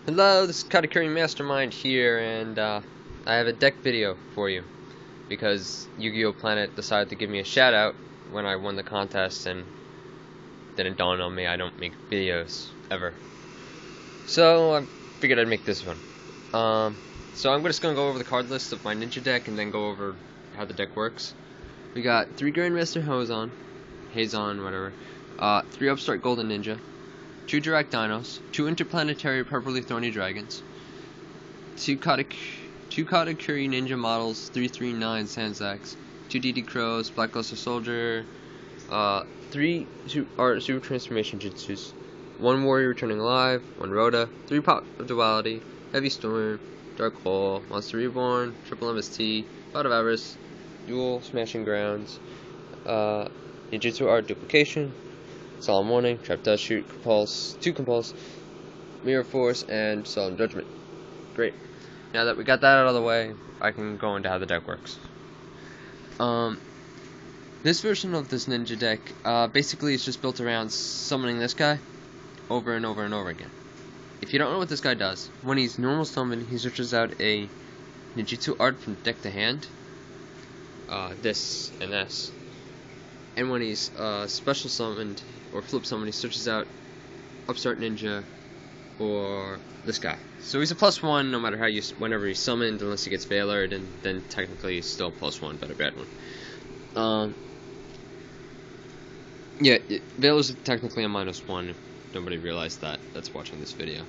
Hello, this is Katakuri Mastermind here, and I have a deck video for you because Yu-Gi-Oh! Planet decided to give me a shout out when I won the contest, and didn't dawn on me I don't make videos ever. So I figured I'd make this one. So I'm just gonna go over the card list of my ninja deck and then go over how the deck works. We got 3 Grandmaster Hazon, whatever, 3 Upstart Golden Ninja, 2 Direct Dinos, 2 Interplanetary Purpley Thorny Dragons, 2 Katakuri Ninja Models, 339 Sansacs, 2 DD Crows, Black Luster Soldier, 3 Super Transformation Jutsus, 1 Warrior Returning Alive, 1 Rhoda, 3 Pop of Duality, Heavy Storm, Dark Hole, Monster Reborn, Triple MST, Pot of Avarice, Dual Smashing Grounds, Ninjutsu Art Duplication, Solemn Warning, Trap Dust Shoot, Compulse, 2 Compulse, Mirror Force, and Solemn Judgment. Great. Now that we got that out of the way, I can go into how the deck works. This version of this ninja deck, basically is just built around summoning this guy over and over and over again. If you don't know what this guy does, when he's normal summoned, he searches out a ninjutsu art from deck to hand, this and this. And when he's special summoned or flip summoned, he searches out Upstart Ninja or this guy. So he's a +1 no matter how whenever he's summoned, unless he gets Veilered, and then technically he's still +1, but a bad one. Yeah, Veiler's technically a -1. If nobody realized that, that's watching this video.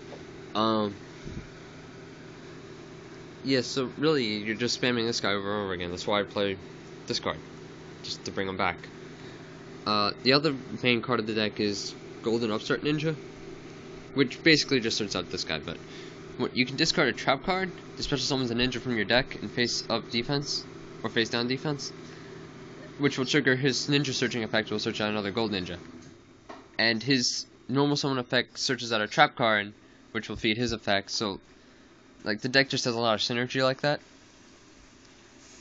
Yeah, so really you're just spamming this guy over and over again. That's why I play this card, just to bring him back. The other main card of the deck is Golden Upstart Ninja, which basically just starts out this guy, but you can discard a trap card to special summons a ninja from your deck in face-up defense, or face-down defense, which will trigger his ninja searching effect, will search out another gold ninja. And his normal summon effect searches out a trap card, which will feed his effect, so like the deck just has a lot of synergy like that.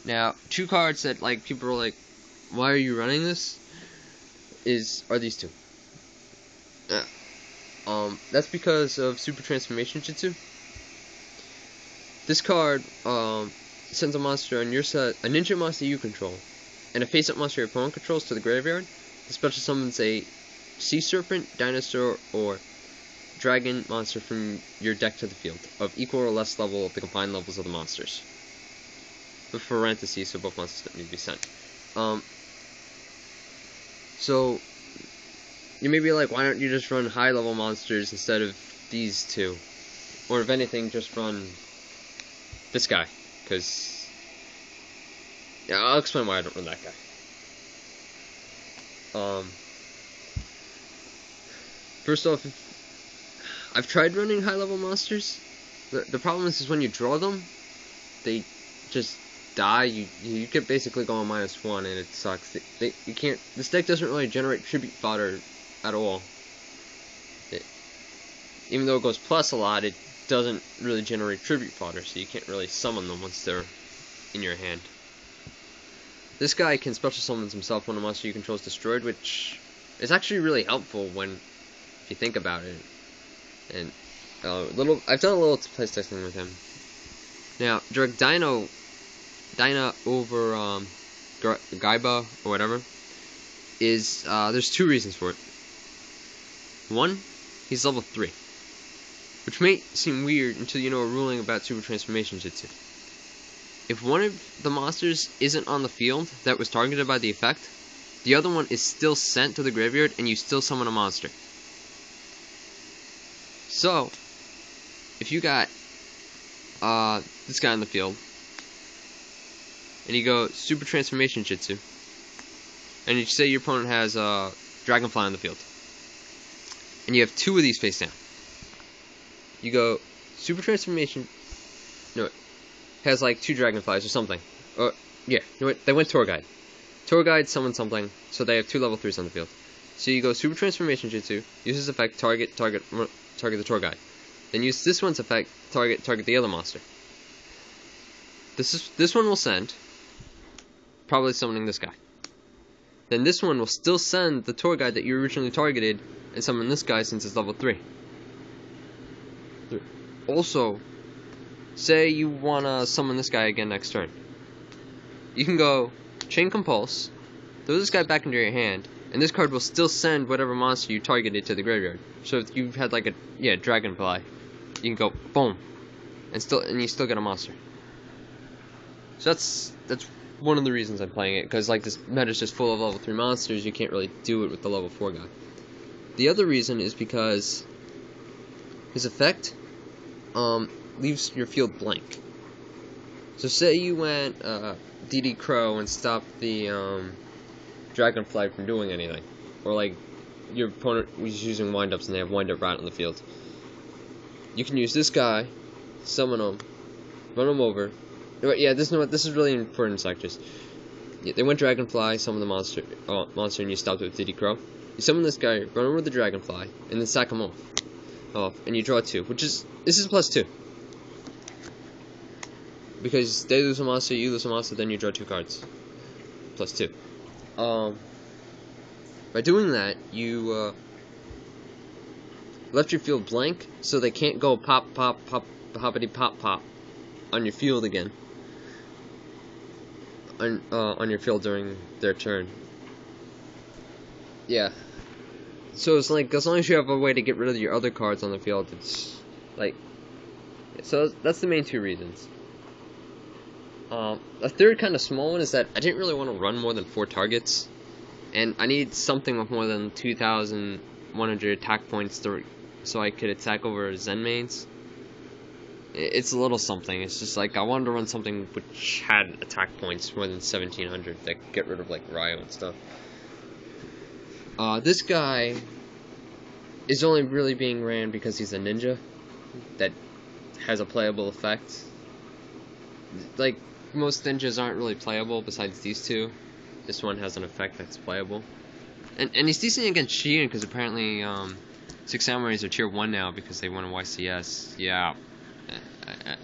Now, 2 cards that like people are like, why are you running this? Are these 2. That's because of Super Transformation Jutsu. This card sends a monster on your set, a ninja monster you control, and a face-up monster your opponent controls to the graveyard. The special summons a sea serpent, dinosaur, or dragon monster from your deck to the field, of equal or less level of the combined levels of the monsters. With parentheses, so both monsters don't need to be sent. So you may be like, why don't you just run high-level monsters instead of these 2? Or if anything, just run this guy, because yeah, I'll explain why I don't run that guy. First off, I've tried running high-level monsters. The problem is when you draw them, they just die. You can basically go on -1, and it sucks. You can't. This deck doesn't really generate tribute fodder at all. Even though it goes plus a lot, it doesn't really generate tribute fodder, so you can't really summon them once they're in your hand. This guy can special summon himself when a monster you control is destroyed, which is actually really helpful if you think about it. And I've done a little place testing with him. Now, Direct Dino over Gaiba or whatever is there's 2 reasons for it. 1, he's level 3, which may seem weird until you know a ruling about Super Transformation Jutsu. If one of the monsters isn't on the field that was targeted by the effect, the other one is still sent to the graveyard and you still summon a monster. So, if you got this guy on the field, and you go Super Transformation Jutsu, and you say your opponent has Dragonfly on the field, and you have 2 of these face down, you go Super Transformation, no, it has like 2 Dragonflies or something, yeah, you know what, they went Tour Guide. Tour Guide summon something, so they have 2 level 3s on the field. So you go Super Transformation Jutsu, use this effect, target the Tour Guide. Then use this one's effect, target the other monster. This one will send, probably summoning this guy. Then this one will still send the Tour Guide that you originally targeted and summon this guy since it's level 3. Also, say you wanna summon this guy again next turn. You can go Chain Compulse, throw this guy back into your hand, and this card will still send whatever monster you targeted to the graveyard. So if you've had like a Dragonfly, you can go boom, and you still get a monster. So that's one of the reasons I'm playing it, because like this meta is just full of level 3 monsters. You can't really do it with the level 4 guy. The other reason is because his effect leaves your field blank. So say you went DD Crow and stopped the Dragonfly from doing anything, or like your opponent was using windups and they have windup right on the field. You can use this guy, summon him, run him over. Yeah, this is really important sectors. Yeah, they went Dragonfly, summon the monster, and you stopped it with DD Crow. You summon this guy, run over the Dragonfly, and then sack him off, and you draw 2, this is +2. Because they lose a monster, you lose a monster, then you draw 2 cards. +2. By doing that, you left your field blank, so they can't go pop, pop, pop, hoppity, pop, pop on your field again. On your field during their turn. Yeah. So it's like, as long as you have a way to get rid of your other cards on the field, it's like, so that's the main 2 reasons. A third kind of small one is that I didn't really want to run more than 4 targets, and I need something with more than 2,100 attack points so I could attack over Zen mains. It's a little something. It's just like I wanted to run something which had attack points more than 1,700 that get rid of like Ryo and stuff. This guy is only really being ran because he's a ninja that has a playable effect. Like, most ninjas aren't really playable besides these 2. This one has an effect that's playable. And he's decent against Shion because apparently 6 Samurais are tier 1 now because they won a YCS. Yeah.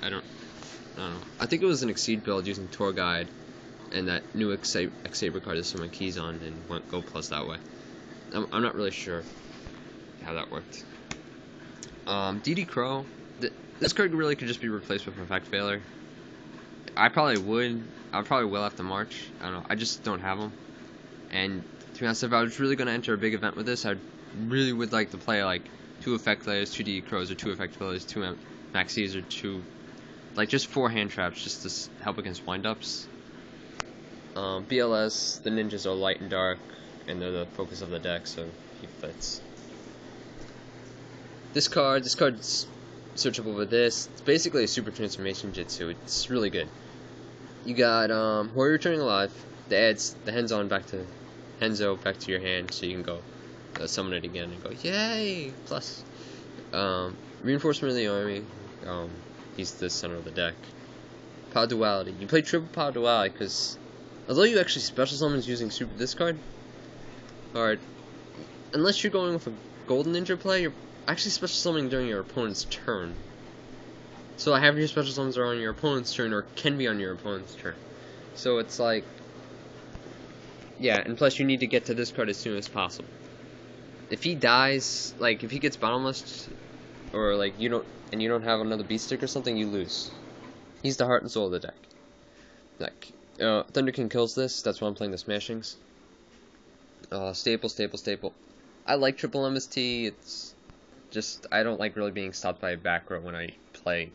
I don't know. I think it was an Exceed build using Tour Guide and that new X-Saber card to summon keys on and went Go Plus that way. I'm not really sure how that worked. DD Crow, this card really could just be replaced with Effect Failure. I probably will after March. I don't know. I just don't have them. And to be honest, if I was really going to enter a big event with this, I really would like to play like 2 Effect Failures, 2 DD Crows, or 2 Effect Failures, 2 Maxis, or 2, like just 4 hand traps just to help against windups. BLS, the ninjas are light and dark, and they're the focus of the deck, so he fits. This card's searchable with this. It's basically a super transformation jutsu. It's really good. You got Warrior Returning Alive. That adds the Henzo back to your hand, so you can go summon it again and go yay! Plus, Reinforcement of the Army. He's the center of the deck. Power Duality. You play triple Power Duality because although you actually special summons using Super Discard, or unless you're going with a Golden Ninja play, you're actually special summoning during your opponent's turn. So I have your special summons are on your opponent's turn, or can be on your opponent's turn. So it's like, yeah, and plus you need to get to this card as soon as possible. If he dies, like if he gets bottomless, or like you don't have another beast stick or something, you lose. He's the heart and soul of the deck. Like Thunder King kills this. That's why I'm playing the Smashings. Staple. I like triple MST. It's just I don't like really being stopped by a back row when I play,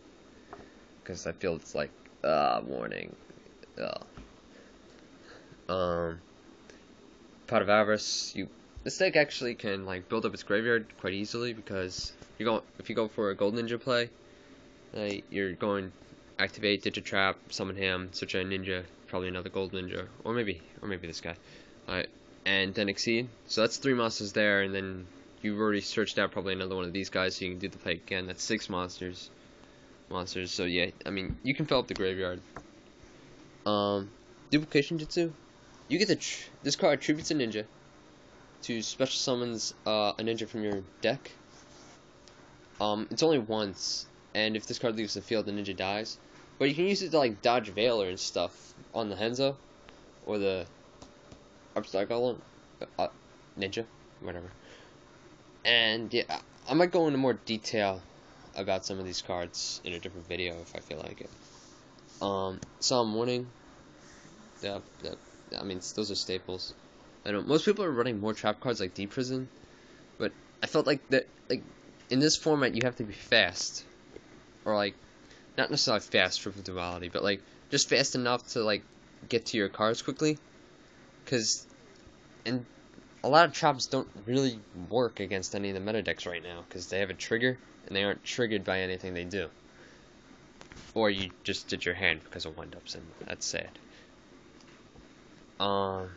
because I feel it's like warning. Pot of Avarice. This deck actually can like build up its graveyard quite easily because if you go for a Gold Ninja play, you're going activate Digitrap, summon him, search a ninja, probably another Gold Ninja, or maybe this guy. And then Exceed. So that's 3 monsters there, and then you've already searched out probably another one of these guys, so you can do the play again. That's 6 monsters. So yeah, I mean, you can fill up the graveyard. Duplication Jutsu. You get this card tributes a ninja to special summons a ninja from your deck. It's only once, and if this card leaves the field, the ninja dies. But you can use it to like dodge Veiler and stuff on the Henzo or the Upstart Golem, ninja, whatever. And yeah, I might go into more detail about some of these cards in a different video if I feel like it. Solemn Warning. Yeah, I mean, those are staples. I know most people are running more trap cards like Deep Prison, but I felt like that, like, in this format you have to be fast, or like, not necessarily fast for duality, but like just fast enough to like get to your cards quickly, because and a lot of traps don't really work against any of the meta decks right now because they have a trigger and they aren't triggered by anything they do, or you just did your hand because of wind-ups, and that's sad. Oh,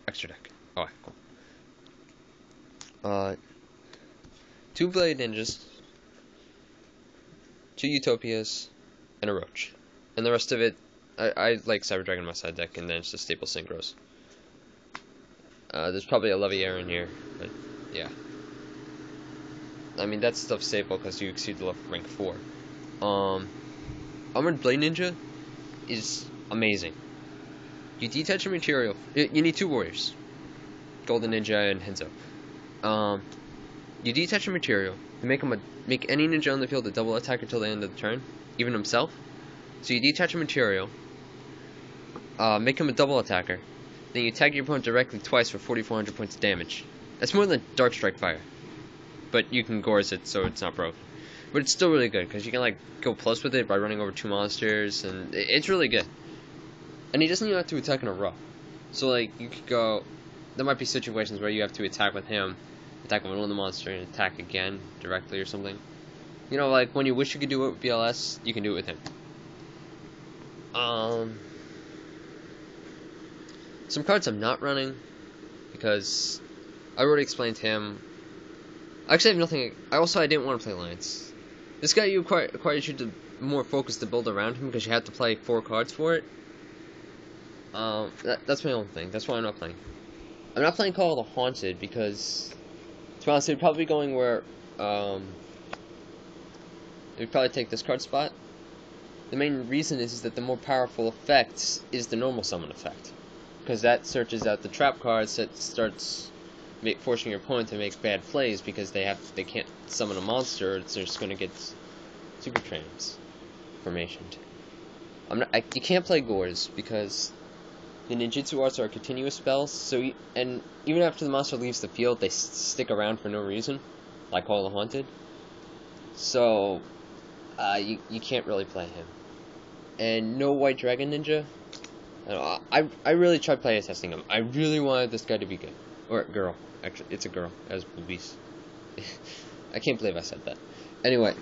extra deck. Oh, cool. 2 Blade Ninjas, 2 Utopias, and a Roach. And the rest of it, I like Cyber Dragon in my side deck, and then it's just staple synchros. There's probably a Leviair in here, but yeah. I mean, that's stuff staple because you exceed the rank 4. Armored Blade Ninja is amazing. You detach a material. You need 2 warriors, Golden Ninja and Henzo. You detach a material. You make any ninja on the field a double attack until the end of the turn, even himself. So you detach a material, make him a double attacker. Then you tag your opponent directly twice for 4,400 points of damage. That's more than Dark Strike Fire, but you can Gorz it so it's not broken. But it's still really good because you can like go plus with it by running over 2 monsters, and it's really good. And he doesn't even have to attack in a row. So like you could go. There might be situations where you have to attack with him, attack with one of the monster, and attack again directly or something. You know, like when you wish you could do it with BLS, you can do it with him. Some cards I'm not running because I already explained him. I actually have nothing. I didn't want to play Alliance. This guy requires you to more focus to build around him because you have to play 4 cards for it. That's my own thing. That's why I'm not playing. I'm not playing Call of the Haunted because, to be honest, it'd probably be going where it would probably take this card spot. The main reason is that the more powerful effect is the normal summon effect, because that searches out the trap cards that starts forcing your opponent to make bad plays because they can't summon a monster. It's just going to get super transformationed. You can't play Gorz because the ninjutsu arts are continuous spells. So and even after the monster leaves the field, they stick around for no reason, like Call of the Haunted. So you can't really play him. And no White Dragon Ninja. I really tried play testing him. I really wanted this guy to be good. Or girl. Actually, it's a girl. As boobies. I can't believe I said that. Anyway.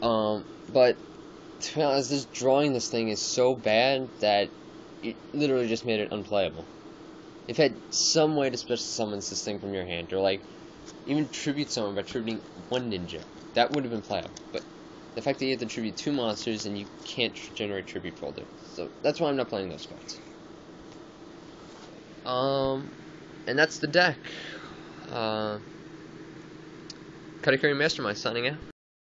But, to be honest, just drawing this thing is so bad that it literally just made it unplayable. If you had some way to special summon this thing from your hand, or like, even tribute someone by tributing 1 ninja, that would have been playable. But the fact that you have to tribute 2 monsters and you can't generate tribute folder. So that's why I'm not playing those cards. And that's the deck. Katakuri Mastermind signing out.